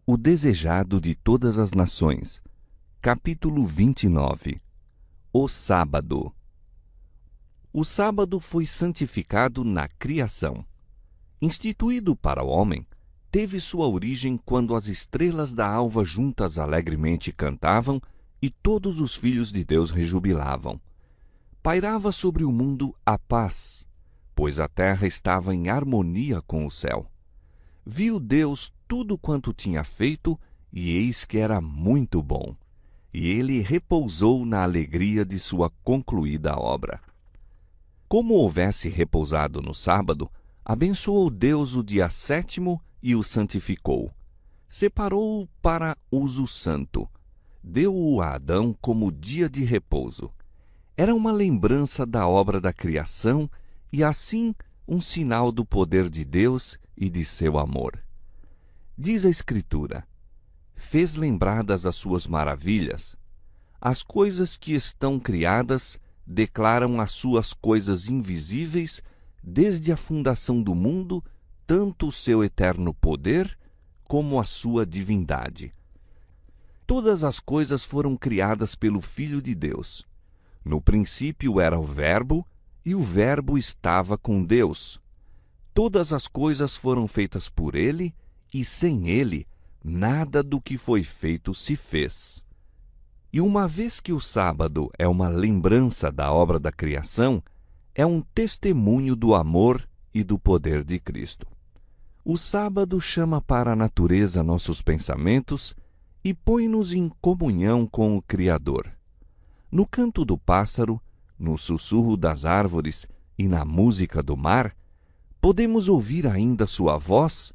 O desejado de todas as nações. Capítulo 29. O sábado. O sábado foi santificado na criação. Instituído para o homem, teve sua origem quando as estrelas da alva juntas alegremente cantavam e todos os filhos de Deus rejubilavam. Pairava sobre o mundo a paz, pois a terra estava em harmonia com o céu. Viu Deus tudo quanto tinha feito, e eis que era muito bom. E ele repousou na alegria de sua concluída obra. Como houvesse repousado no sábado, abençoou Deus o dia sétimo e o santificou. Separou-o para uso santo. Deu-o a Adão como dia de repouso. Era uma lembrança da obra da criação e, assim, um sinal do poder de Deus e de seu amor. Diz a Escritura: fez lembradas as suas maravilhas. As coisas que estão criadas declaram as suas coisas invisíveis, desde a fundação do mundo, tanto o seu eterno poder como a sua divindade. Todas as coisas foram criadas pelo Filho de Deus. No princípio era o Verbo, e o Verbo estava com Deus. Todas as coisas foram feitas por ele, e sem ele, nada do que foi feito se fez. E uma vez que o sábado é uma lembrança da obra da criação, é um testemunho do amor e do poder de Cristo. O sábado chama para a natureza nossos pensamentos e põe-nos em comunhão com o Criador. No canto do pássaro, no sussurro das árvores e na música do mar, podemos ouvir ainda sua voz,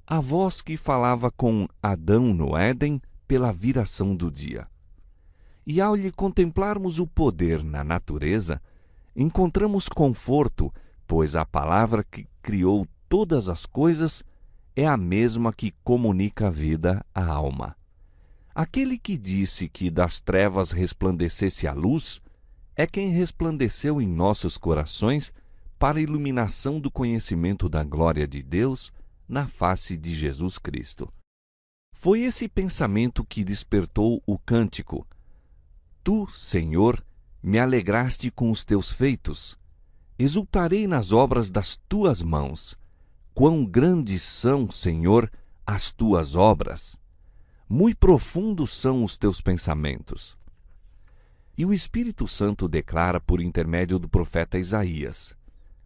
a voz que falava com Adão no Éden pela viração do dia. E ao lhe contemplarmos o poder na natureza, encontramos conforto, pois a palavra que criou todas as coisas é a mesma que comunica a vida à alma. Aquele que disse que das trevas resplandecesse a luz, é quem resplandeceu em nossos corações para a iluminação do conhecimento da glória de Deus na face de Jesus Cristo. Foi esse pensamento que despertou o cântico: Tu, Senhor, me alegraste com os teus feitos. Exultarei nas obras das tuas mãos. Quão grandes são, Senhor, as tuas obras! Muito profundos são os teus pensamentos. E o Espírito Santo declara por intermédio do profeta Isaías: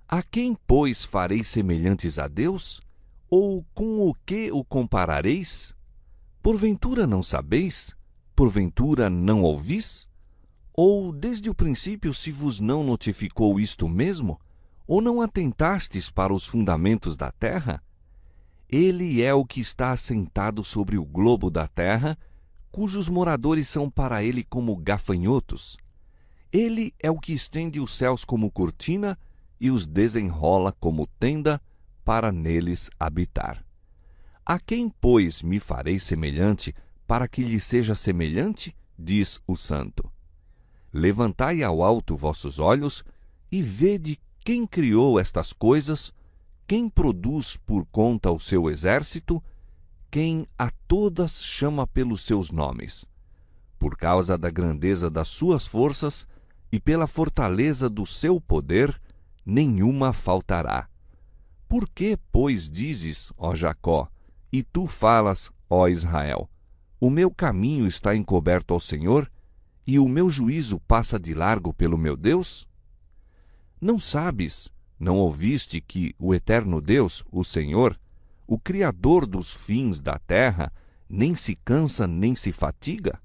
A quem, pois, fareis semelhantes a Deus? Ou com o que o comparareis? Porventura não sabeis? Porventura não ouvis? Ou desde o princípio se vos não notificou isto mesmo? Ou não atentastes para os fundamentos da terra? Ele é o que está assentado sobre o globo da terra, cujos moradores são para ele como gafanhotos. Ele é o que estende os céus como cortina e os desenrola como tenda para neles habitar. A quem, pois, me farei semelhante para que lhe seja semelhante? Diz o Santo. Levantai ao alto vossos olhos e vede quem criou estas coisas, quem produz por conta o seu exército, quem a todas chama pelos seus nomes. Por causa da grandeza das suas forças e pela fortaleza do seu poder, nenhuma faltará. Por que, pois, dizes, ó Jacó, e tu falas, ó Israel, o meu caminho está encoberto ao Senhor, e o meu juízo passa de largo pelo meu Deus? Não sabes, não ouviste que o eterno Deus, o Senhor, o Criador dos fins da terra, nem se cansa nem se fatiga?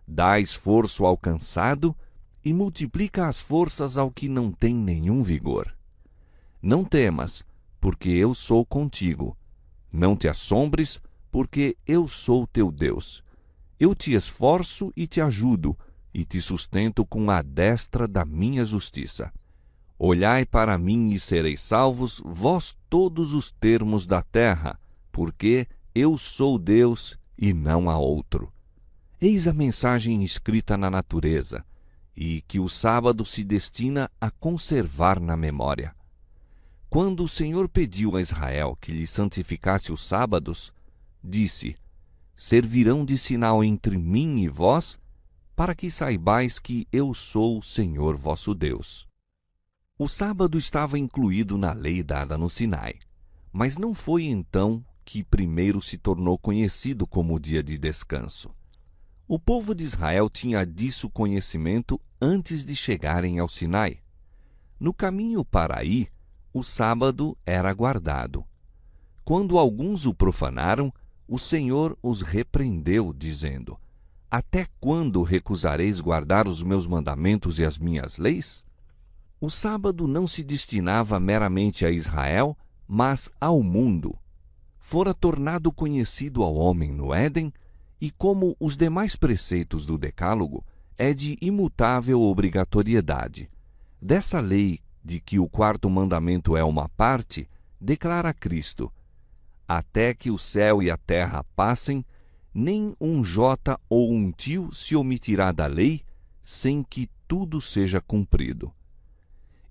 Dá esforço ao cansado e multiplica as forças ao que não tem nenhum vigor. Não temas, porque eu sou contigo. Não te assombres, porque eu sou teu Deus. Eu te esforço e te ajudo, e te sustento com a destra da minha justiça. Olhai para mim e sereis salvos, vós todos os termos da terra, porque eu sou Deus e não há outro. Eis a mensagem escrita na natureza, e que o sábado se destina a conservar na memória. Quando o Senhor pediu a Israel que lhe santificasse os sábados, disse: servirão de sinal entre mim e vós, para que saibais que eu sou o Senhor vosso Deus. O sábado estava incluído na lei dada no Sinai, mas não foi então que primeiro se tornou conhecido como dia de descanso. O povo de Israel tinha disso conhecimento antes de chegarem ao Sinai. No caminho para aí, o sábado era guardado. Quando alguns o profanaram, o Senhor os repreendeu, dizendo: Até quando recusareis guardar os meus mandamentos e as minhas leis? O sábado não se destinava meramente a Israel, mas ao mundo. Fora tornado conhecido ao homem no Éden, e como os demais preceitos do Decálogo, é de imutável obrigatoriedade. Dessa lei, de que o quarto mandamento é uma parte, declara Cristo: Até que o céu e a terra passem, nem um jota ou um tio se omitirá da lei, sem que tudo seja cumprido.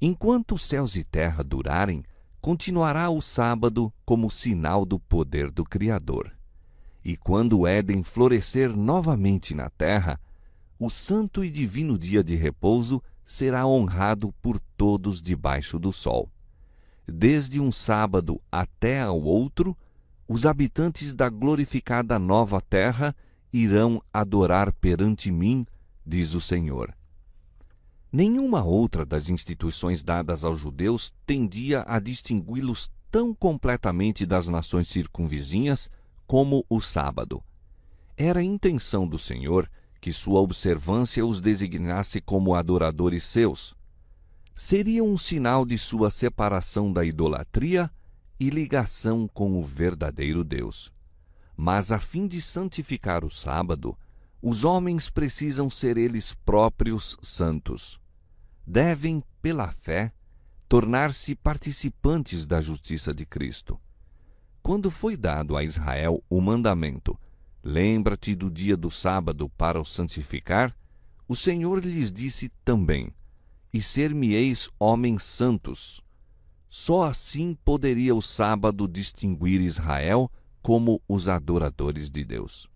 Enquanto os céus e terra durarem, continuará o sábado como sinal do poder do Criador. E quando o Éden florescer novamente na terra, o santo e divino dia de repouso será honrado por todos debaixo do sol. Desde um sábado até ao outro, os habitantes da glorificada nova terra irão adorar perante mim, diz o Senhor. Nenhuma outra das instituições dadas aos judeus tendia a distingui-los tão completamente das nações circunvizinhas como o sábado. Era a intenção do Senhor que sua observância os designasse como adoradores seus. Seria um sinal de sua separação da idolatria e ligação com o verdadeiro Deus. Mas a fim de santificar o sábado, os homens precisam ser eles próprios santos. Devem, pela fé, tornar-se participantes da justiça de Cristo. Quando foi dado a Israel o mandamento: lembra-te do dia do sábado para o santificar, o Senhor lhes disse também: e ser-me-eis homens santos. Só assim poderia o sábado distinguir Israel como os adoradores de Deus.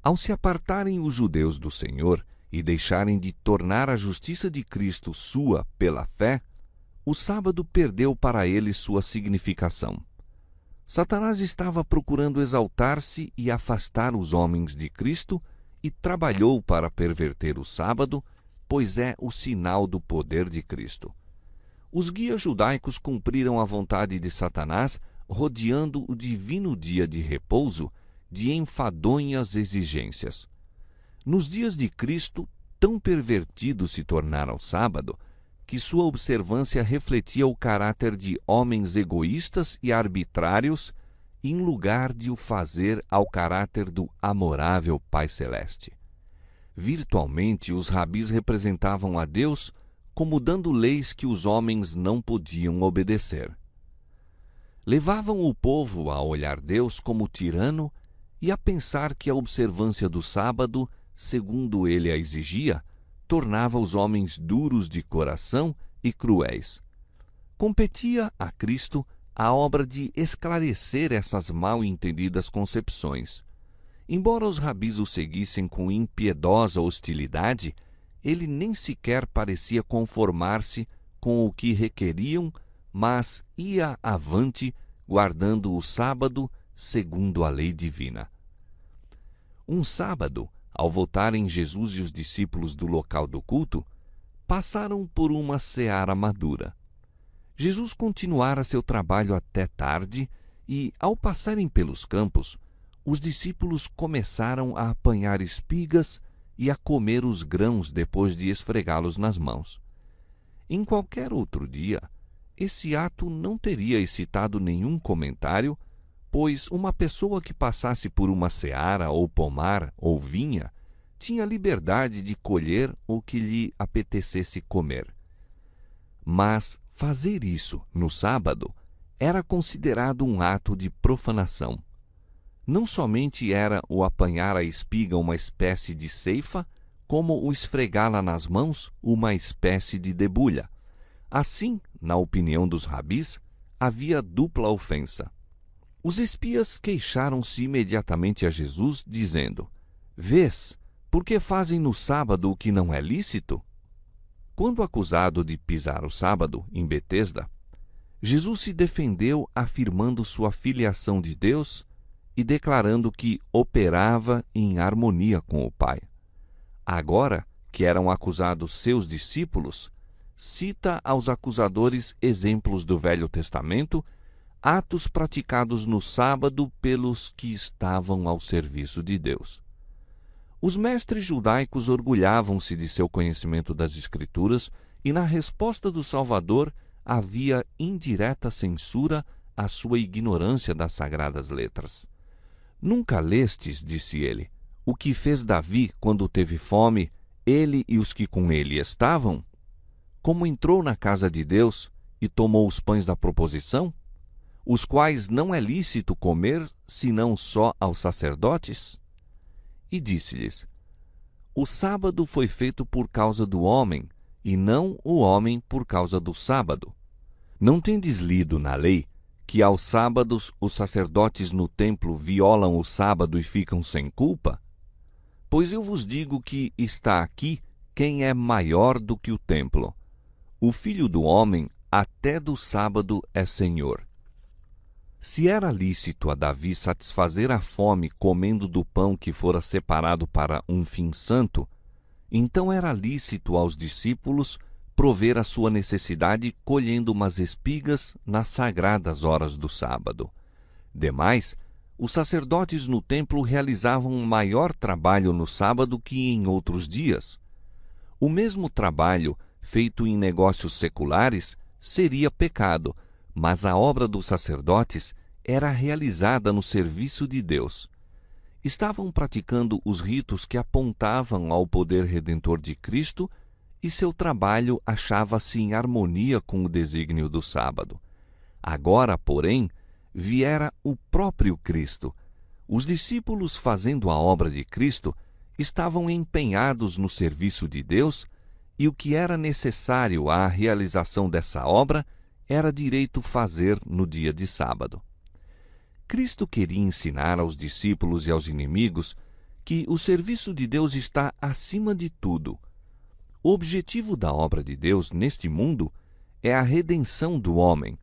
Ao se apartarem os judeus do Senhor e deixarem de tornar a justiça de Cristo sua pela fé, o sábado perdeu para eles sua significação. Satanás estava procurando exaltar-se e afastar os homens de Cristo e trabalhou para perverter o sábado, pois é o sinal do poder de Cristo. Os guias judaicos cumpriram a vontade de Satanás, rodeando o divino dia de repouso de enfadonhas exigências. Nos dias de Cristo, tão pervertido se tornara o sábado, que sua observância refletia o caráter de homens egoístas e arbitrários, em lugar de o fazer ao caráter do amorável Pai Celeste. Virtualmente, os rabis representavam a Deus como dando leis que os homens não podiam obedecer. Levavam o povo a olhar Deus como tirano e a pensar que a observância do sábado, segundo ele a exigia, tornava os homens duros de coração e cruéis. Competia a Cristo a obra de esclarecer essas mal-entendidas concepções. Embora os rabis o seguissem com impiedosa hostilidade, ele nem sequer parecia conformar-se com o que requeriam, mas ia avante, guardando o sábado segundo a lei divina. Um sábado, ao voltarem Jesus e os discípulos do local do culto, passaram por uma seara madura. Jesus continuara seu trabalho até tarde e, ao passarem pelos campos, os discípulos começaram a apanhar espigas e a comer os grãos depois de esfregá-los nas mãos. Em qualquer outro dia, esse ato não teria excitado nenhum comentário, pois uma pessoa que passasse por uma seara ou pomar ou vinha tinha liberdade de colher o que lhe apetecesse comer. Mas fazer isso no sábado era considerado um ato de profanação. Não somente era o apanhar a espiga uma espécie de ceifa, como o esfregá-la nas mãos uma espécie de debulha. Assim, na opinião dos rabis, havia dupla ofensa. Os espias queixaram-se imediatamente a Jesus, dizendo: Vês, por que fazem no sábado o que não é lícito? Quando acusado de pisar o sábado em Betesda, Jesus se defendeu afirmando sua filiação de Deus e declarando que operava em harmonia com o Pai. Agora que eram acusados seus discípulos, cita aos acusadores exemplos do Velho Testamento, atos praticados no sábado pelos que estavam ao serviço de Deus. Os mestres judaicos orgulhavam-se de seu conhecimento das Escrituras e, na resposta do Salvador, havia indireta censura à sua ignorância das sagradas letras. Nunca lestes, disse ele, o que fez Davi quando teve fome, ele e os que com ele estavam? Como entrou na casa de Deus e tomou os pães da proposição, os quais não é lícito comer, senão só aos sacerdotes? E disse-lhes: O sábado foi feito por causa do homem, e não o homem por causa do sábado. Não tendes lido na lei que aos sábados os sacerdotes no templo violam o sábado e ficam sem culpa? Pois eu vos digo que está aqui quem é maior do que o templo. O Filho do Homem até do sábado é Senhor. Se era lícito a Davi satisfazer a fome comendo do pão que fora separado para um fim santo, então era lícito aos discípulos prover a sua necessidade colhendo umas espigas nas sagradas horas do sábado. Demais, os sacerdotes no templo realizavam um maior trabalho no sábado que em outros dias. O mesmo trabalho feito em negócios seculares seria pecado, mas a obra dos sacerdotes era realizada no serviço de Deus. Estavam praticando os ritos que apontavam ao poder redentor de Cristo e seu trabalho achava-se em harmonia com o desígnio do sábado. Agora, porém, viera o próprio Cristo. Os discípulos, fazendo a obra de Cristo, estavam empenhados no serviço de Deus, e o que era necessário à realização dessa obra era direito fazer no dia de sábado. Cristo queria ensinar aos discípulos e aos inimigos que o serviço de Deus está acima de tudo. O objetivo da obra de Deus neste mundo é a redenção do homem.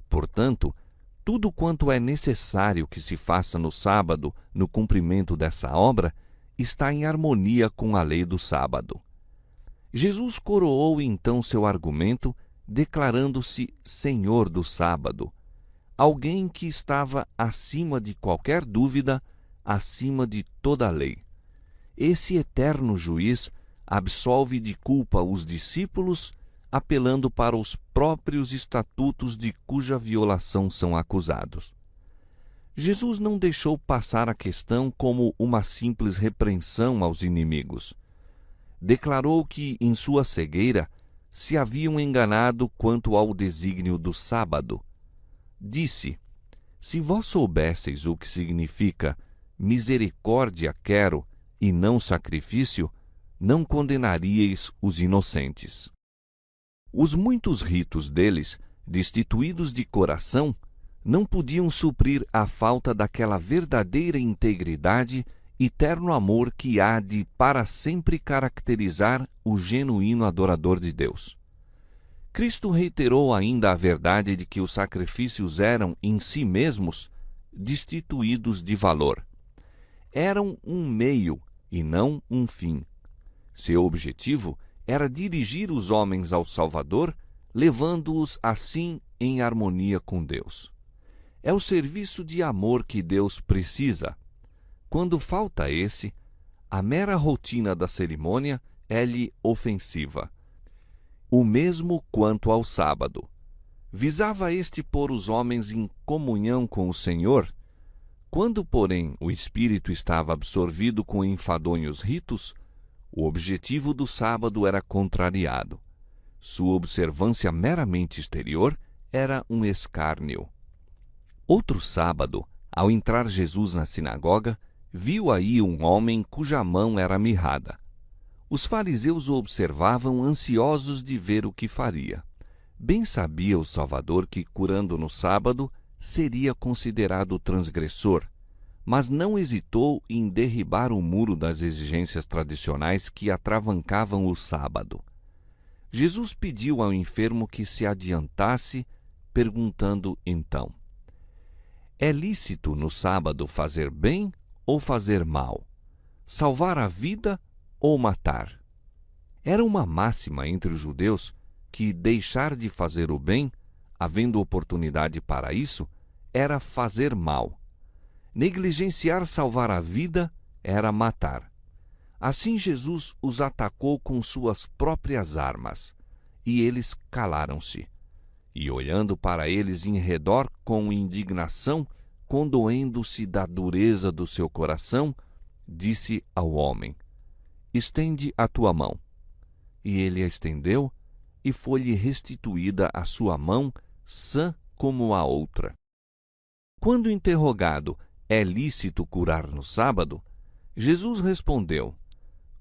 Portanto, tudo quanto é necessário que se faça no sábado, no cumprimento dessa obra, está em harmonia com a lei do sábado. Jesus coroou então seu argumento, declarando-se Senhor do sábado, alguém que estava acima de qualquer dúvida, acima de toda a lei. Esse eterno juiz absolve de culpa os discípulos, apelando para os próprios estatutos de cuja violação são acusados. Jesus não deixou passar a questão como uma simples repreensão aos inimigos. Declarou que, em sua cegueira, se haviam enganado quanto ao desígnio do sábado. Disse: Se vós soubesseis o que significa misericórdia quero e não sacrifício, não condenaríeis os inocentes. Os muitos ritos deles, destituídos de coração, não podiam suprir a falta daquela verdadeira integridade e terno amor que há de para sempre caracterizar o genuíno adorador de Deus. Cristo reiterou ainda a verdade de que os sacrifícios eram, em si mesmos, destituídos de valor. Eram um meio e não um fim. Seu objetivo era dirigir os homens ao Salvador, levando-os assim em harmonia com Deus. É o serviço de amor que Deus precisa. Quando falta esse, a mera rotina da cerimônia é-lhe ofensiva. O mesmo quanto ao sábado. Visava este pôr os homens em comunhão com o Senhor. Quando, porém, o espírito estava absorvido com enfadonhos ritos, o objetivo do sábado era contrariado. Sua observância meramente exterior era um escárnio. Outro sábado, ao entrar Jesus na sinagoga, viu aí um homem cuja mão era mirrada. Os fariseus o observavam ansiosos de ver o que faria. Bem sabia o Salvador que, curando no sábado, seria considerado transgressor, mas não hesitou em derribar o muro das exigências tradicionais que atravancavam o sábado. Jesus pediu ao enfermo que se adiantasse, perguntando então: é lícito no sábado fazer bem ou fazer mal? Salvar a vida ou matar? Era uma máxima entre os judeus que deixar de fazer o bem, havendo oportunidade para isso, era fazer mal. Negligenciar salvar a vida era matar. Assim Jesus os atacou com suas próprias armas, e eles calaram-se. E olhando para eles em redor com indignação, condoendo-se da dureza do seu coração, disse ao homem: estende a tua mão. E ele a estendeu, e foi-lhe restituída a sua mão, sã como a outra. Quando interrogado: é lícito curar no sábado? Jesus respondeu: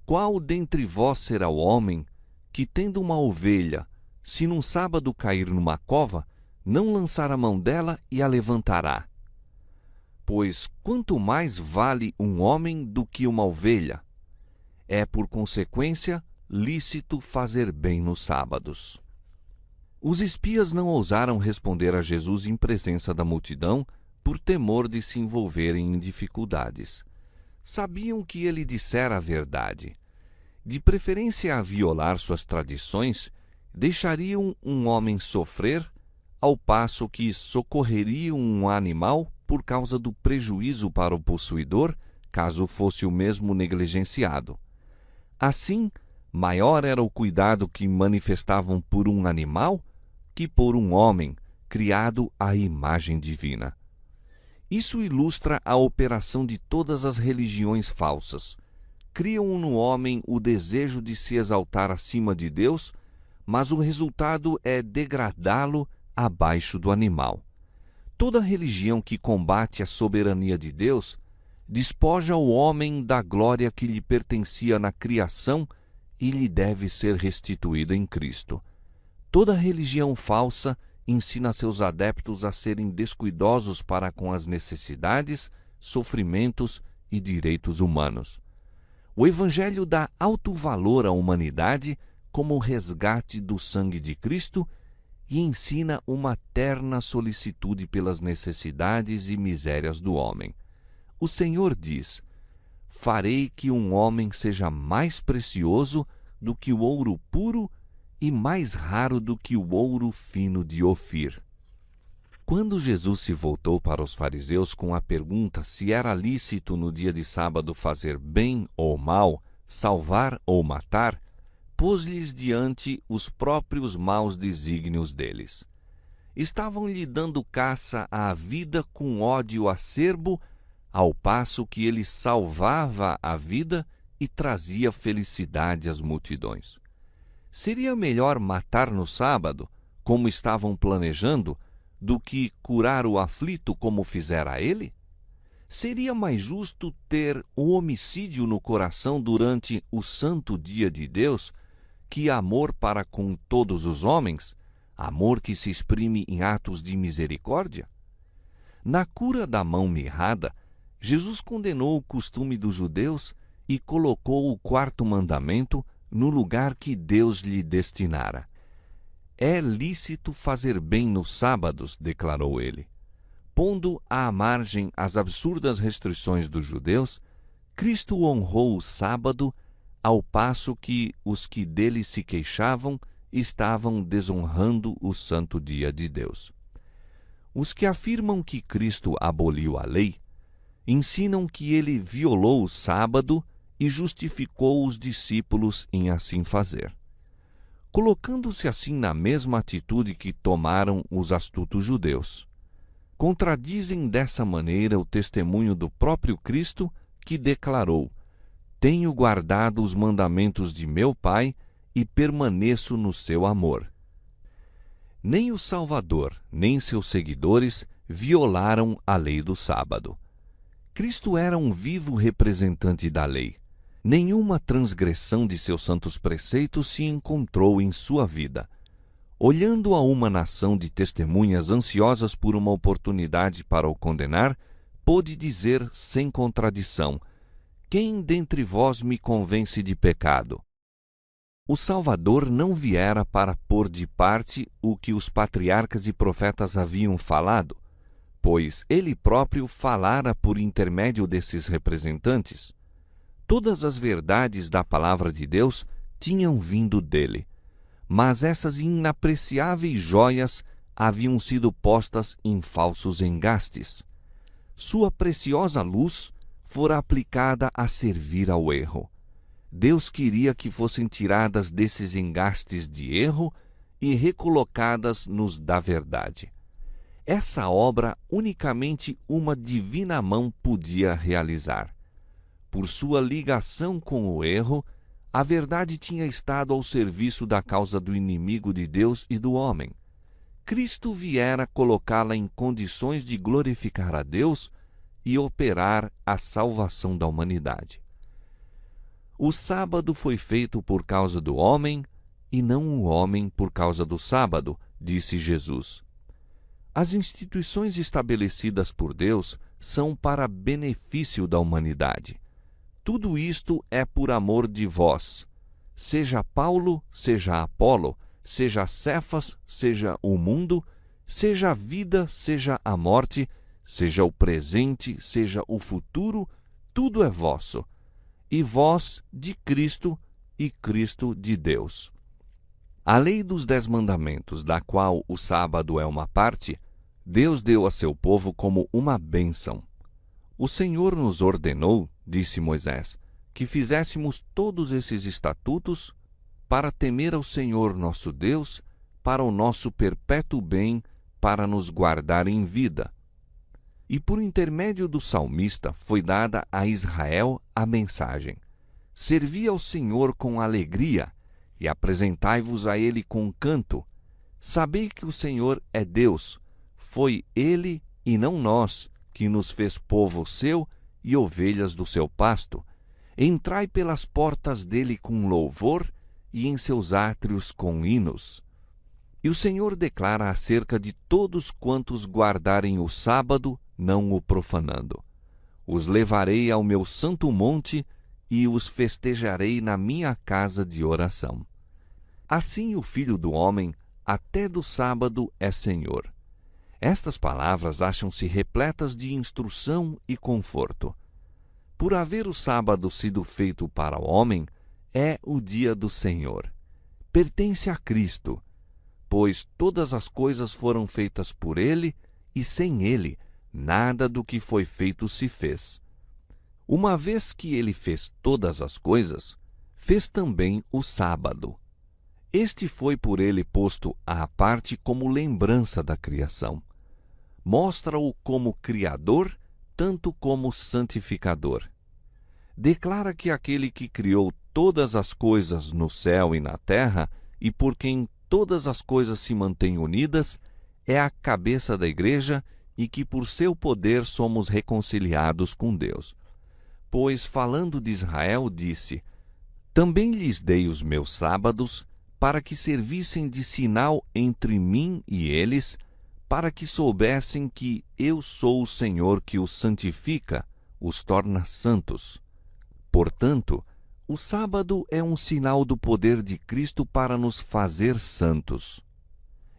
qual dentre vós será o homem que, tendo uma ovelha, se num sábado cair numa cova, não lançar a mão dela e a levantará? Pois quanto mais vale um homem do que uma ovelha? É, por consequência, lícito fazer bem nos sábados. Os espias não ousaram responder a Jesus em presença da multidão, por temor de se envolverem em dificuldades. Sabiam que ele dissera a verdade. De preferência a violar suas tradições, deixariam um homem sofrer, ao passo que socorreriam um animal por causa do prejuízo para o possuidor, caso fosse o mesmo negligenciado. Assim, maior era o cuidado que manifestavam por um animal que por um homem criado à imagem divina. Isso ilustra a operação de todas as religiões falsas. Criam no homem o desejo de se exaltar acima de Deus, mas o resultado é degradá-lo abaixo do animal. Toda religião que combate a soberania de Deus despoja o homem da glória que lhe pertencia na criação e lhe deve ser restituída em Cristo. Toda religião falsa ensina seus adeptos a serem descuidosos para com as necessidades, sofrimentos e direitos humanos. O Evangelho dá alto valor à humanidade como resgate do sangue de Cristo e ensina uma terna solicitude pelas necessidades e misérias do homem. O Senhor diz: farei que um homem seja mais precioso do que o ouro puro e mais raro do que o ouro fino de Ofir. Quando Jesus se voltou para os fariseus com a pergunta se era lícito no dia de sábado fazer bem ou mal, salvar ou matar, pôs-lhes diante os próprios maus desígnios deles. Estavam lhe dando caça à vida com ódio acerbo, ao passo que ele salvava a vida e trazia felicidade às multidões. Seria melhor matar no sábado, como estavam planejando, do que curar o aflito como fizera ele? Seria mais justo ter o homicídio no coração durante o santo dia de Deus que amor para com todos os homens, amor que se exprime em atos de misericórdia? Na cura da mão mirrada, Jesus condenou o costume dos judeus e colocou o quarto mandamento no lugar que Deus lhe destinara. É lícito fazer bem nos sábados, declarou ele. Pondo à margem as absurdas restrições dos judeus, Cristo honrou o sábado, ao passo que os que dele se queixavam estavam desonrando o santo dia de Deus. Os que afirmam que Cristo aboliu a lei, ensinam que ele violou o sábado e justificou os discípulos em assim fazer. Colocando-se assim na mesma atitude que tomaram os astutos judeus, contradizem dessa maneira o testemunho do próprio Cristo, que declarou: tenho guardado os mandamentos de meu Pai e permaneço no seu amor. Nem o Salvador, nem seus seguidores violaram a lei do sábado. Cristo era um vivo representante da lei. Nenhuma transgressão de seus santos preceitos se encontrou em sua vida. Olhando a uma nação de testemunhas ansiosas por uma oportunidade para o condenar, pôde dizer sem contradição: quem dentre vós me convence de pecado? O Salvador não viera para pôr de parte o que os patriarcas e profetas haviam falado, pois ele próprio falara por intermédio desses representantes. Todas as verdades da palavra de Deus tinham vindo dele, mas essas inapreciáveis joias haviam sido postas em falsos engastes. Sua preciosa luz fora aplicada a servir ao erro. Deus queria que fossem tiradas desses engastes de erro e recolocadas nos da verdade. Essa obra unicamente uma divina mão podia realizar. Por sua ligação com o erro, a verdade tinha estado ao serviço da causa do inimigo de Deus e do homem. Cristo viera colocá-la em condições de glorificar a Deus e operar a salvação da humanidade. O sábado foi feito por causa do homem e não o homem por causa do sábado, disse Jesus. As instituições estabelecidas por Deus são para benefício da humanidade. Tudo isto é por amor de vós. Seja Paulo, seja Apolo, seja Cefas, seja o mundo, seja a vida, seja a morte, seja o presente, seja o futuro, tudo é vosso. E vós de Cristo, e Cristo de Deus. A lei dos 10 mandamentos, da qual o sábado é uma parte, Deus deu a seu povo como uma bênção. O Senhor nos ordenou, disse Moisés, que fizéssemos todos esses estatutos para temer ao Senhor nosso Deus, para o nosso perpétuo bem, para nos guardar em vida. E por intermédio do salmista foi dada a Israel a mensagem: servi ao Senhor com alegria e apresentai-vos a Ele com canto. Sabei que o Senhor é Deus. Foi Ele, e não nós, que nos fez povo seu e ovelhas do seu pasto. Entrai pelas portas dele com louvor e em seus átrios com hinos. E o Senhor declara acerca de todos quantos guardarem o sábado, não o profanando: os levarei ao meu santo monte e os festejarei na minha casa de oração. Assim o Filho do Homem, até do sábado, é Senhor. Estas palavras acham-se repletas de instrução e conforto. Por haver o sábado sido feito para o homem, é o dia do Senhor. Pertence a Cristo, pois todas as coisas foram feitas por Ele, e sem Ele, nada do que foi feito se fez. Uma vez que Ele fez todas as coisas, fez também o sábado. Este foi por Ele posto à parte como lembrança da criação. Mostra-o como Criador, tanto como Santificador. Declara que aquele que criou todas as coisas no céu e na terra, e por quem todas as coisas se mantêm unidas, é a cabeça da Igreja, e que por seu poder somos reconciliados com Deus. Pois, falando de Israel, disse: também lhes dei os meus sábados, para que servissem de sinal entre mim e eles, para que soubessem que eu sou o Senhor que os santifica, os torna santos. Portanto, o sábado é um sinal do poder de Cristo para nos fazer santos.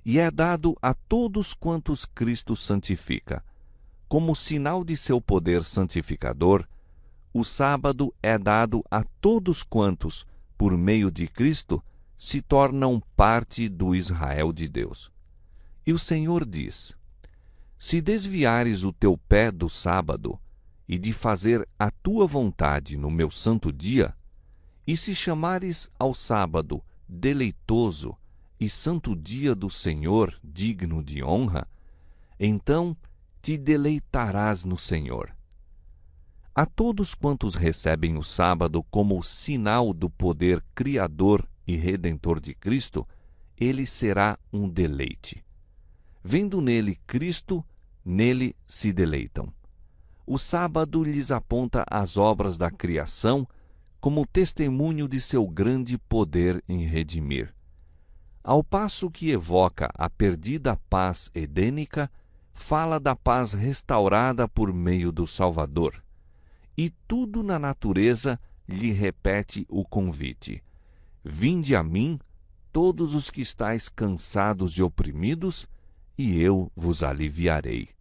E é dado a todos quantos Cristo santifica. Como sinal de seu poder santificador, o sábado é dado a todos quantos, por meio de Cristo, se tornam parte do Israel de Deus. E o Senhor diz: se desviares o teu pé do sábado, e de fazer a tua vontade no meu santo dia, e se chamares ao sábado deleitoso e santo dia do Senhor digno de honra, então te deleitarás no Senhor. A todos quantos recebem o sábado como sinal do poder criador e redentor de Cristo, ele será um deleite. Vendo nele Cristo, nele se deleitam. O sábado lhes aponta as obras da criação como testemunho de seu grande poder em redimir. Ao passo que evoca a perdida paz edênica, fala da paz restaurada por meio do Salvador. E tudo na natureza lhe repete o convite: vinde a mim, todos os que estáis cansados e oprimidos, e eu vos aliviarei.